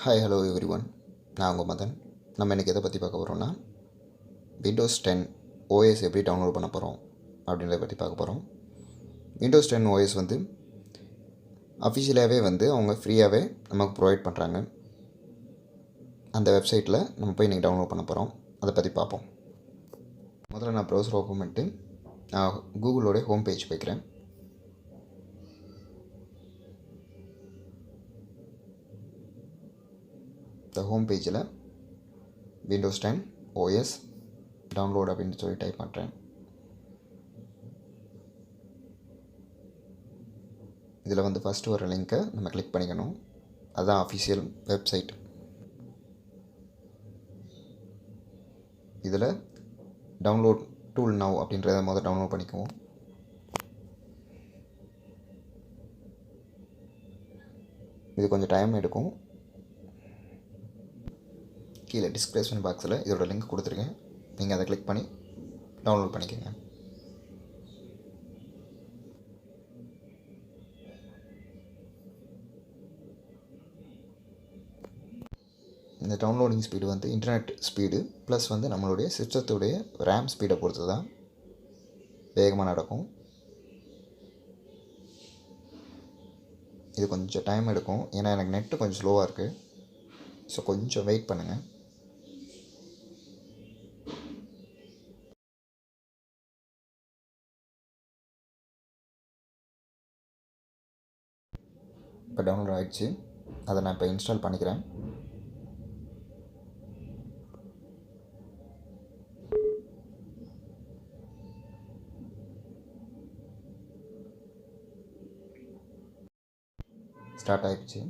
Hi hello every one. நான் உங்கள் மதன். நம்ம இன்றைக்கி எதை பற்றி பார்க்க போகிறோம்னா விண்டோஸ் 10 ஓஎஸ் எப்படி டவுன்லோட் பண்ண போகிறோம் அப்படின்றத பற்றி பார்க்க போகிறோம். விண்டோஸ் 10 ஓஎஸ் வந்து அஃபிஷியலாகவே அவங்க ஃப்ரீயாகவே நமக்கு ப்ரொவைட் பண்ணுறாங்க. அந்த வெப்சைட்டில் நம்ம போய் இன்றைக்கி டவுன்லோட் பண்ண போகிறோம். அதை பற்றி பார்ப்போம். முதல்ல நான் ப்ரௌசர் ஓப்பன் பண்ணிட்டு நான் கூகுளோடைய ஹோம் பேஜ் போய்க்கிறேன். இந்த ஹோம் பேஜில் விண்டோஸ் 10 ஓஎஸ் டவுன்லோட் அப்படின்னு சொல்லி டைப் பண்ணுறேன். இதில் ஃபஸ்ட்டு ஒரு லிங்க்கை நம்ம கிளிக் பண்ணிக்கணும். அதுதான் அஃபிஷியல் வெப்சைட். இதில் டவுன்லோட் டூல் நவ் அப்படின்றத முதல்ல டவுன்லோட் பண்ணிக்குவோம். இது கொஞ்சம் டைம் எடுக்கும். கீழே டிஸ்கிரிப்ஷன் பாக்ஸில் இதோட லிங்க் கொடுத்துருக்கேன். நீங்கள் அதை கிளிக் பண்ணி டவுன்லோட் பண்ணிக்கோங்க. இந்த downloading speed internet speed plus நம்மளுடைய சிஸ்டத்துடைய ரேம் ஸ்பீடை பொறுத்து தான் வேகமாக நடக்கும். இது கொஞ்சம் டைம் எடுக்கும், ஏன்னா எனக்கு நெட்டு கொஞ்சம் ஸ்லோவாக இருக்குது. ஸோ கொஞ்சம் வெயிட் பண்ணுங்கள். இப்போ டவுன்லோட் ஆகிடுச்சு. அதை நான் இப்போ இன்ஸ்டால் பண்ணிக்கிறேன். ஸ்டார்ட் ஆகிடுச்சு.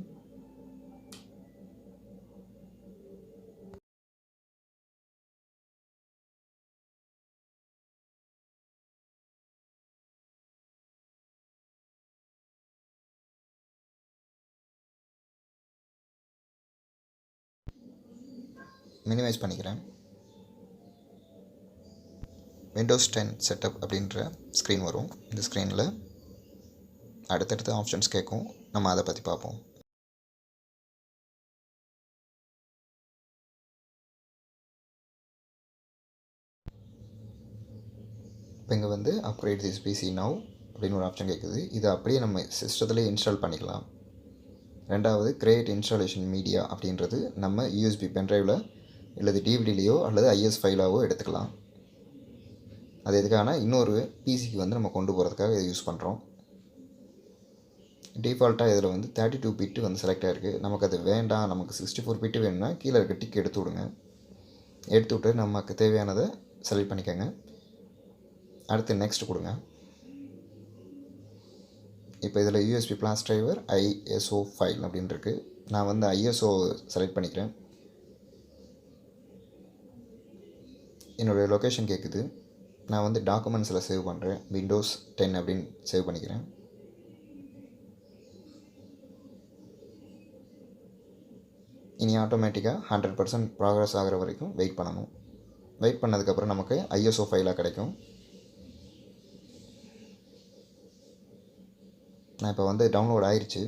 மினிமைஸ் பண்ணிக்கிறேன். விண்டோஸ் 10 செட்டப் அப்படின்ற ஸ்க்ரீன் வரும். இந்த ஸ்க்ரீனில் அடுத்தடுத்த ஆப்ஷன்ஸ் கேட்கும். நம்ம அதை பற்றி பார்ப்போம். இப்போ இங்கே அப்கிரேட் திஸ் பிசி நவ் அப்படின்னு ஒரு ஆப்ஷன் கேட்குது. இதை அப்படியே நம்ம சிஸ்டத்துலேயே இன்ஸ்டால் பண்ணிக்கலாம். ரெண்டாவது கிரியேட் இன்ஸ்டாலேஷன் மீடியா அப்படின்றது நம்ம யூஎஸ்பி பென்ட்ரைவில் அல்லது டிவிடிலேயோ அல்லது ஐஎஸ் ஃபைலாவோ எடுத்துக்கலாம். அது எதுக்கான இன்னொரு பிசிக்கு நம்ம கொண்டு போகிறதுக்காக இதை யூஸ் பண்ணுறோம். டிஃபால்ட்டாக இதில் 32 பிட்டு செலக்ட் ஆகிருக்கு. நமக்கு அது வேண்டாம், நமக்கு 64 பிட்டு வேணும்னா கீழே இருக்க டிக் எடுத்து விடுங்க. எடுத்து விட்டு நமக்கு தேவையானதை செலக்ட் பண்ணிக்கோங்க. அடுத்து நெக்ஸ்ட் கொடுங்க. இப்போ இதில் USB flash driver ISO file அப்படின்னு இருக்குது. நான் ஐஎஸ்ஓ செலக்ட் பண்ணிக்கிறேன். என்னுடைய லொக்கேஷன் கேட்குது. நான் டாக்குமெண்ட்ஸில் சேவ் பண்ணுறேன். விண்டோஸ் 10 அப்படின்னு சேவ் பண்ணிக்கிறேன். இனி ஆட்டோமேட்டிக்காக 100% ப்ராக்ரஸ் ஆகிற வரைக்கும் வெயிட் பண்ணணும். வெயிட் பண்ணதுக்கப்புறம் நமக்கு ஐஎஸ்ஓ ஃபைலாக கிடைக்கும். நான் இப்போ டவுன்லோட் ஆயிடுச்சு.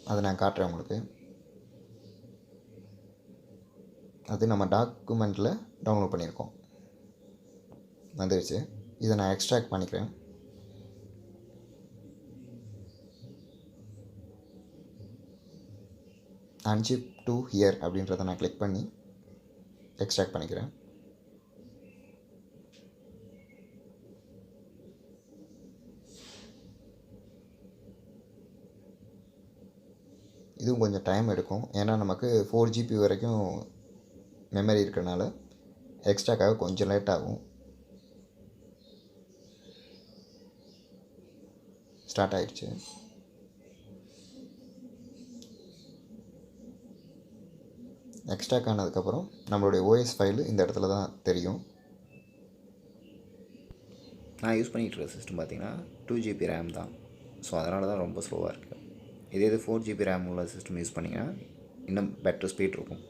அதை நான் காட்டுறேன் உங்களுக்கு. அது நம்ம டாக்குமெண்ட்டில் டவுன்லோட் பண்ணியிருக்கோம். வந்துடுச்சு. இதை நான் எக்ஸ்ட்ராக்ட் பண்ணிக்கிறேன். அன்சிப் டு ஹியர் அப்படின்றத நான் கிளிக் பண்ணி எக்ஸ்ட்ராக்ட் பண்ணிக்கிறேன். இதுவும் கொஞ்சம் டைம் எடுக்கும், ஏன்னா நமக்கு 4 GB வரைக்கும் மெமரி இருக்கிறனால எக்ஸ்ட்ராக்காக கொஞ்சம் லேட் ஆகும். ஸ்டார்ட் ஆகிடுச்சு. எக்ஸ்ட்ராக் ஆனதுக்கப்புறம் நம்மளுடைய ஓஎஸ் ஃபைலு இந்த இடத்துல தான் தெரியும். நான் யூஸ் பண்ணிகிட்டு இருக்க சிஸ்டம் பார்த்திங்கன்னா 2 GB ரேம் தான். ஸோ அதனால தான் ரொம்ப ஸ்லோவாக இருக்குது. இதே 4 GB ரேம் உள்ள சிஸ்டம் யூஸ் பண்ணிங்கன்னா இன்னும் பெட்டர் ஸ்பீட் இருக்கும்.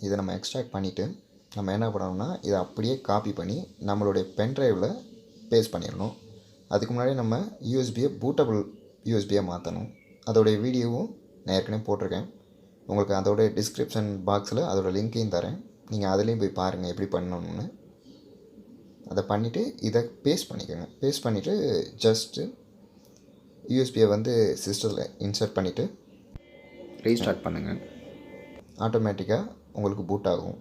இதை நம்ம எக்ஸ்ட்ராக்ட் பண்ணிவிட்டு நம்ம என்ன பண்ணணும்னா இதை அப்படியே காப்பி பண்ணி நம்மளுடைய பென்ட்ரைவில் பேஸ்ட் பண்ணிடணும். அதுக்கு முன்னாடி நம்ம யூஎஸ்பியை பூட்டபிள் யூஎஸ்பியாக மாற்றணும். அதோடைய வீடியோவும் நான் ஏற்கனவே போட்டிருக்கேன். உங்களுக்கு அதோடைய டிஸ்கிரிப்ஷன் பாக்ஸில் அதோடய லிங்க்கையும் தரேன். நீங்கள் அதுலேயும் போய் பாருங்கள் எப்படி பண்ணணும்னு. அதை பண்ணிவிட்டு இதை பேஸ்ட் பண்ணிக்கோங்க. பேஸ்ட் பண்ணிவிட்டு ஜஸ்ட்டு யூஎஸ்பியை வந்து சிஸ்டத்தில் இன்சர்ட் பண்ணிவிட்டு ரீஸ்டார்ட் பண்ணுங்கள். ஆட்டோமேட்டிக்காக உங்களுக்கு பூட் ஆகும்.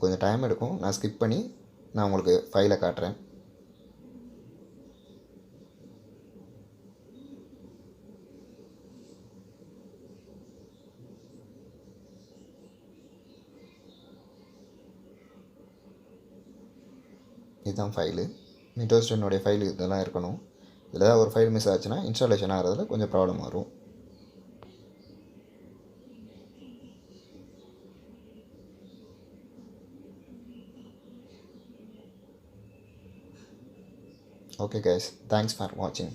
கொஞ்சம் டைம் எடுக்கும். நான் ஸ்கிப் பண்ணி நான் உங்களுக்கு ஃபைலை காட்டுறேன். இதுதான் ஃபைலு. விண்டோஸ் 10 ஃபைல் இதெல்லாம் இருக்கணும். இதில் தான் ஒரு ஃபைல் மிஸ் ஆச்சுன்னா இன்ஸ்டாலேஷன் ஆகிறதுல கொஞ்சம் ப்ராப்ளம் வரும். Okay guys, thanks for watching.